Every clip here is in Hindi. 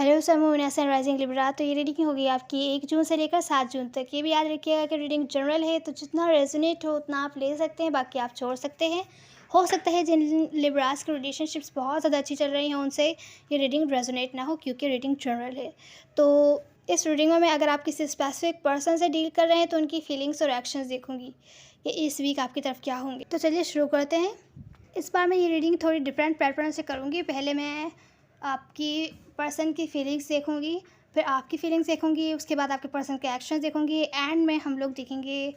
हेलो समूह सन राइजिंग लिब्रा। तो ये रीडिंग होगी आपकी 1 जून से लेकर 7 जून तक। ये भी याद रखिएगा कि रीडिंग जनरल है, तो जितना रेजोनेट हो उतना आप ले सकते हैं, बाकी आप छोड़ सकते हैं। हो सकता है जिन लिब्रास की रिलेशनशिप्स बहुत ज़्यादा अच्छी चल रही हैं उनसे ये रीडिंग रेजोनेट ना हो, क्योंकि रीडिंग जनरल है। तो इस रीडिंग में अगर आप किसी स्पेसिफिक पर्सन से डील कर रहे हैं तो उनकी फीलिंग्स और एक्शंस देखूंगी कि इस वीक आपकी तरफ क्या होंगे। तो चलिए शुरू करते हैं। इस बार मैं ये रीडिंग थोड़ी डिफरेंट पैटर्न से करूँगी। पहले मैं आपकी पर्सन की फीलिंग्स देखूंगी, फिर आपकी फीलिंग्स देखूंगी, उसके बाद आपके पर्सन के एक्शंस देखूंगी, एंड में हम लोग देखेंगे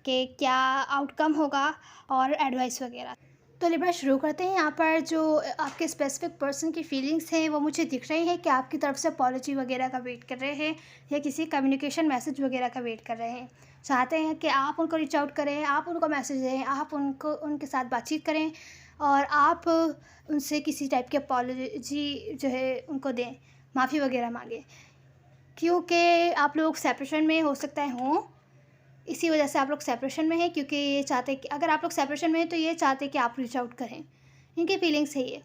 कि क्या आउटकम होगा और एडवाइस वगैरह। तो लिब्रा शुरू करते हैं। यहाँ पर जो आपके स्पेसिफिक पर्सन की फीलिंग्स हैं वो मुझे दिख रही है कि आपकी तरफ से अपॉलॉजी वगैरह का वेट कर रहे हैं या किसी कम्युनिकेशन मैसेज वगैरह का वेट कर रहे हैं। चाहते हैं कि आप उनको रीच आउट करें, आप उनको मैसेज दें, आप उनके साथ बातचीत करें और आप उनसे किसी टाइप की अपॉलॉजी जो है उनको दें, माफ़ी वगैरह मांगें, क्योंकि आप लोग सेपरेशन में हो सकता है हों। इसी वजह से आप लोग सेपरेशन में हैं, क्योंकि ये चाहते कि अगर आप लोग सेपरेशन में हैं तो ये चाहते कि आप रीच आउट करें। इनकी फीलिंग्स है ये।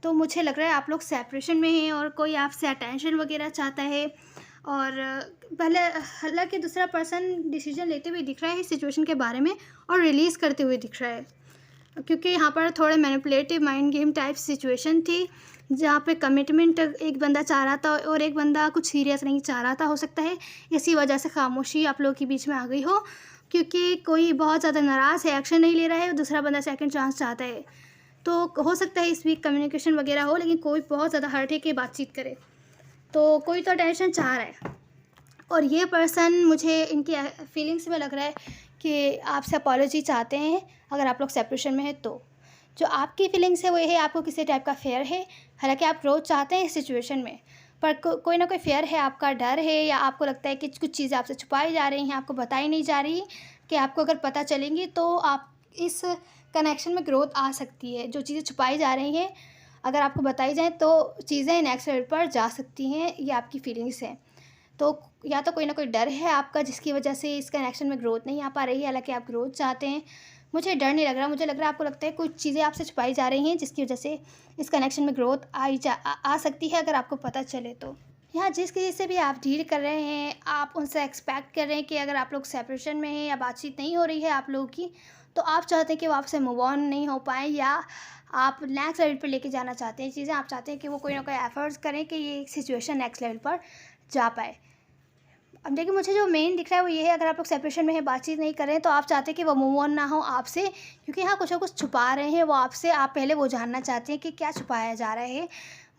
तो मुझे लग रहा है आप लोग सेपरेशन में हैं और कोई आपसे अटेंशन वगैरह चाहता है। और पहले हालांकि दूसरा पर्सन डिसीजन लेते हुए दिख रहा है इस सिचुएशन के बारे में और रिलीज़ करते हुए दिख रहा है, क्योंकि यहाँ पर थोड़े manipulative mind game type situation थी जहाँ पे कमिटमेंट एक बंदा चाह रहा था और एक बंदा कुछ सीरियस नहीं चाह रहा था। हो सकता है इसी वजह से खामोशी आप लोगों के बीच में आ गई हो, क्योंकि कोई बहुत ज़्यादा नाराज़ है, एक्शन नहीं ले रहा है और दूसरा बंदा सेकंड चांस चाहता है। तो हो सकता है इस वीक कम्युनिकेशन वगैरह हो, लेकिन कोई बहुत ज़्यादा हर्ट है कि बातचीत करे, तो कोई तो अटेंशन चाह रहा है। और ये पर्सन मुझे इनकी फीलिंग्स में लग रहा है कि आपसे अपॉलॉजी चाहते हैं अगर आप लोग सेपरेशन में हैं। तो जो आपकी फीलिंग्स है वो ये है, आपको किसी टाइप का फेयर है। हालांकि आप ग्रोथ चाहते हैं इस सिचुएशन में, पर कोई ना कोई फेयर है, आपका डर है, या आपको लगता है कि कुछ चीज़ें आपसे छुपाई जा रही हैं, आपको बताई नहीं जा रही कि आपको अगर पता चलेंगी तो आप इस कनेक्शन में ग्रोथ आ सकती है। जो चीज़ें छुपाई जा रही हैं अगर आपको बताई जाएँ तो चीज़ें नेक्स्ट लेवल पर जा सकती हैं। ये आपकी फीलिंग्स हैं। तो या तो कोई ना कोई डर है आपका जिसकी वजह से इस कनेक्शन में ग्रोथ नहीं आ पा रही है, हालांकि आप ग्रोथ चाहते हैं। मुझे डर नहीं लग रहा, मुझे लग रहा है आपको लगता है कुछ चीज़ें आपसे छुपाई जा रही हैं जिसकी वजह से इस कनेक्शन में ग्रोथ आ सकती है अगर आपको पता चले तो। यहाँ जिस किसी से भी आप डील कर रहे हैं आप उनसे एक्सपेक्ट कर रहे हैं कि अगर आप लोग सेपरेशन में हैं या बातचीत नहीं हो रही है आप लोगों की, तो आप चाहते हैं कि वो आपसे मूव ऑन नहीं हो पाए, या आप नेक्स्ट लेवल पर लेके जाना चाहते हैं चीज़ें। आप चाहते हैं कि वो कोई ना कोई एफर्ट्स करें कि ये सिचुएशन नेक्स्ट लेवल पर जा पाए। अब देखिए, मुझे जो मेन दिख रहा है वो ये है, अगर आप लोग सेपरेशन में हैं, बातचीत नहीं कर रहे हैं, तो आप चाहते हैं कि वो मूव ऑन ना हो आपसे, क्योंकि हाँ कुछ ना कुछ छुपा रहे हैं वो आपसे। आप पहले वो जानना चाहते हैं कि क्या छुपाया जा रहा है,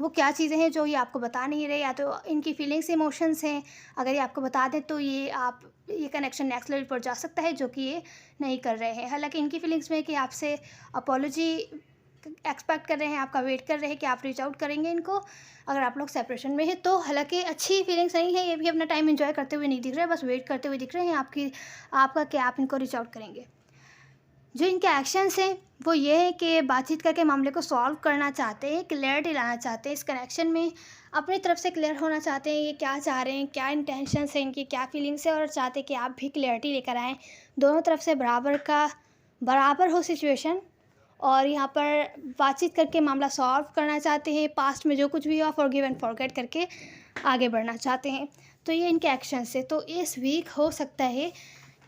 वो क्या चीज़ें हैं जो ये आपको बता नहीं रहे, या तो इनकी फीलिंग्स इमोशंस हैं। अगर ये आपको बता दें तो ये कनेक्शन नेक्स्ट लेवल पर जा सकता है, जो कि ये नहीं कर रहे हैं। हालांकि इनकी फीलिंग्स में कि आपसे अपॉलॉजी एक्सपेक्ट कर रहे हैं, आपका वेट कर रहे हैं कि आप रीच आउट करेंगे इनको अगर आप लोग सेपरेशन में हैं। तो हालांकि अच्छी फीलिंग्स नहीं है, ये भी अपना टाइम एंजॉय करते हुए नहीं दिख रहे हैं, बस वेट करते हुए दिख रहे हैं आपका कि आप इनको रीच आउट करेंगे। जो इनके एक्शंस हैं वो ये है कि बातचीत करके मामले को सॉल्व करना चाहते हैं, क्लियरिटी लाना चाहते हैं इस कनेक्शन में, अपनी तरफ से क्लियर होना चाहते हैं ये क्या चाह रहे हैं, क्या इंटेंशंस है इनकी, क्या फीलिंग्स है, और चाहते हैं कि आप भी क्लियरिटी लेकर आएँ, दोनों तरफ से बराबर हो सिचुएशन। और यहाँ पर बातचीत करके मामला सॉल्व करना चाहते हैं, पास्ट में जो कुछ भी हुआ फॉरगिव एंड फॉरगेट करके आगे बढ़ना चाहते हैं। तो ये इनके एक्शन से। तो इस वीक हो सकता है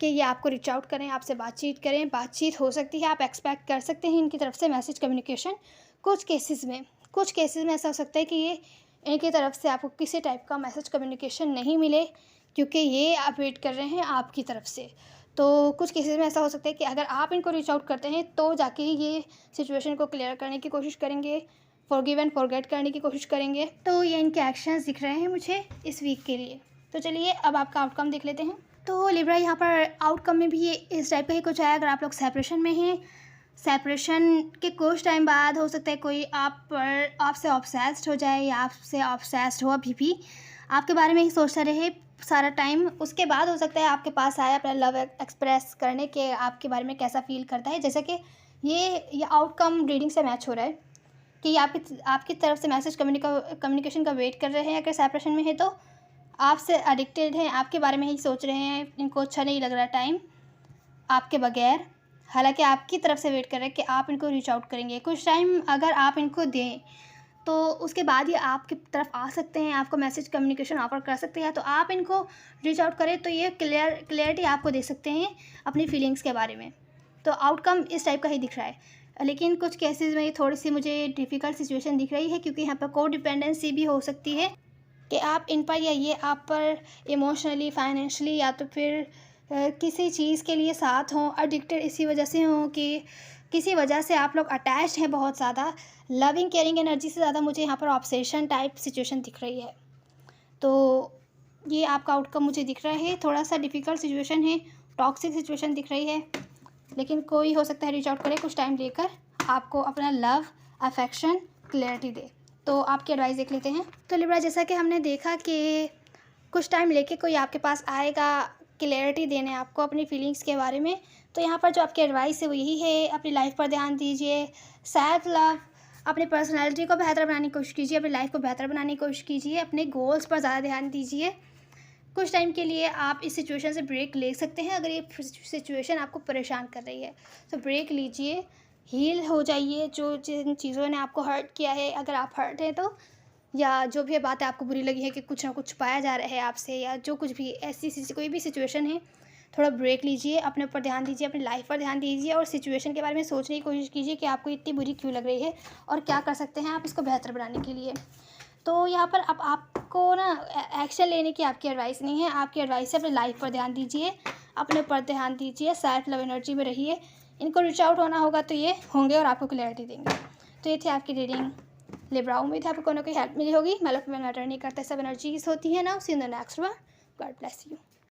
कि ये आपको रीच आउट करें, आपसे बातचीत करें, बातचीत हो सकती है, आप एक्सपेक्ट कर सकते हैं इनकी तरफ से मैसेज कम्युनिकेशन। कुछ केसेस में ऐसा हो सकता है कि ये इनकी तरफ से आपको किसी टाइप का मैसेज कम्युनिकेशन नहीं मिले, क्योंकि ये आप वेट कर रहे हैं आपकी तरफ से। तो कुछ केसेस में ऐसा हो सकता है कि अगर आप इनको रीच आउट करते हैं तो जाके ही ये सिचुएशन को क्लियर करने की कोशिश करेंगे, फॉरगिव एंड फॉरगेट करने की कोशिश करेंगे। तो ये इनके एक्शंस दिख रहे हैं मुझे इस वीक के लिए। तो चलिए अब आपका आउटकम देख लेते हैं। तो लिब्रा, यहाँ पर आउटकम में भी ये इस टाइप का ही कुछ है। अगर आप लोग सेपरेशन में हैं, सेपरेशन के कुछ टाइम बाद हो सकता है कोई आपसे ऑब्सेस्ड हो जाए, या आपसे ऑब्सेस्ड हो अभी भी आपके बारे में ही सोचता रहे सारा टाइम। उसके बाद हो सकता है आपके पास आए अपना लव एक्सप्रेस करने के, आपके बारे में कैसा फील करता है। जैसे कि ये आउटकम रीडिंग से मैच हो रहा है कि ये आपकी तरफ से मैसेज कम्युनिकेशन का वेट कर रहे हैं। अगर सेपरेशन में है तो आपसे एडिक्टेड हैं, आपके बारे में ही सोच रहे हैं, इनको अच्छा नहीं लग रहा टाइम आपके बगैर। हालांकि आपकी तरफ से वेट कर रहे हैं कि आप इनको रीच आउट करेंगे। कुछ टाइम अगर आप इनको दें तो उसके बाद ये आपकी तरफ आ सकते हैं, आपको मैसेज कम्युनिकेशन ऑफ़र कर सकते हैं। तो आप इनको रीच आउट करें तो ये क्लियरिटी आपको दे सकते हैं अपनी फीलिंग्स के बारे में। तो आउटकम इस टाइप का ही दिख रहा है। लेकिन कुछ केसेस में थोड़ी-सी मुझे डिफ़िकल्ट सिचुएशन दिख रही है, क्योंकि यहाँ पर कोडिपेंडेंसी भी हो सकती है कि आप इन पर या ये आप पर इमोशनली, फाइनेंशियली या तो फिर किसी चीज़ के लिए साथ हों, एडिक्टेड इसी वजह से हों कि किसी वजह से आप लोग अटैच्ड हैं बहुत ज़्यादा। लविंग केयरिंग एनर्जी से ज़्यादा मुझे यहाँ पर ऑब्सेशन टाइप सिचुएशन दिख रही है। तो ये आपका आउटकम मुझे दिख रहा है, थोड़ा-सा डिफ़िकल्ट सिचुएशन है, टॉक्सिक सिचुएशन दिख रही है। लेकिन कोई हो सकता है रीच आउट करे कुछ टाइम लेकर, आपको अपना लव, अफेक्शन, क्लैरिटी दे। तो आपकी एडवाइस देख लेते हैं। तो लिब्रा, जैसा कि हमने देखा कि कुछ टाइम लेके कोई आपके पास आएगा क्लैरिटी देने आपको अपनी फीलिंग्स के बारे में। तो यहाँ पर जो आपकी एडवाइस है वो यही है, अपनी लाइफ पर ध्यान दीजिए, सेल्फ लव, अपनी पर्सनैलिटी को बेहतर बनाने की कोशिश कीजिए, अपनी लाइफ को बेहतर बनाने की कोशिश कीजिए, अपने गोल्स पर ज़्यादा ध्यान दीजिए। कुछ टाइम के लिए आप इस सिचुएशन से ब्रेक ले सकते हैं। अगर ये सिचुएशन आपको परेशान कर रही है तो ब्रेक लीजिए, हील हो जाइए जो जिन चीज़ों ने आपको हर्ट किया है। अगर आप हर्ट हैं तो, या जो भी बातें आपको बुरी लगी है कि कुछ ना कुछ पाया जा रहा है आपसे, या जो कुछ भी ऐसी कोई भी सिचुएशन है, थोड़ा ब्रेक लीजिए, अपने ऊपर ध्यान दीजिए, अपनी लाइफ पर ध्यान दीजिए और सिचुएशन के बारे में सोचने की कोशिश कीजिए कि आपको इतनी बुरी क्यों लग रही है और क्या कर सकते हैं आप इसको बेहतर बनाने के लिए। तो यहाँ पर अब आपको ना एक्शन लेने की आपकी एडवाइस नहीं है, आपकी एडवाइस है अपनी लाइफ पर ध्यान दीजिए, अपने ऊपर ध्यान दीजिए, सेल्फ लव एनर्जी में रहिए। इनको रीच आउट होना होगा तो ये होंगे और आपको क्लैरिटी देंगे। तो ये थी आपकी रीडिंग लिब्रा। उम्मीद है आपको कोई ना कोई हेल्प मिली होगी। मैं मैटर नहीं करता, सब एनर्जीज होती है ना। See in the next one. God bless you.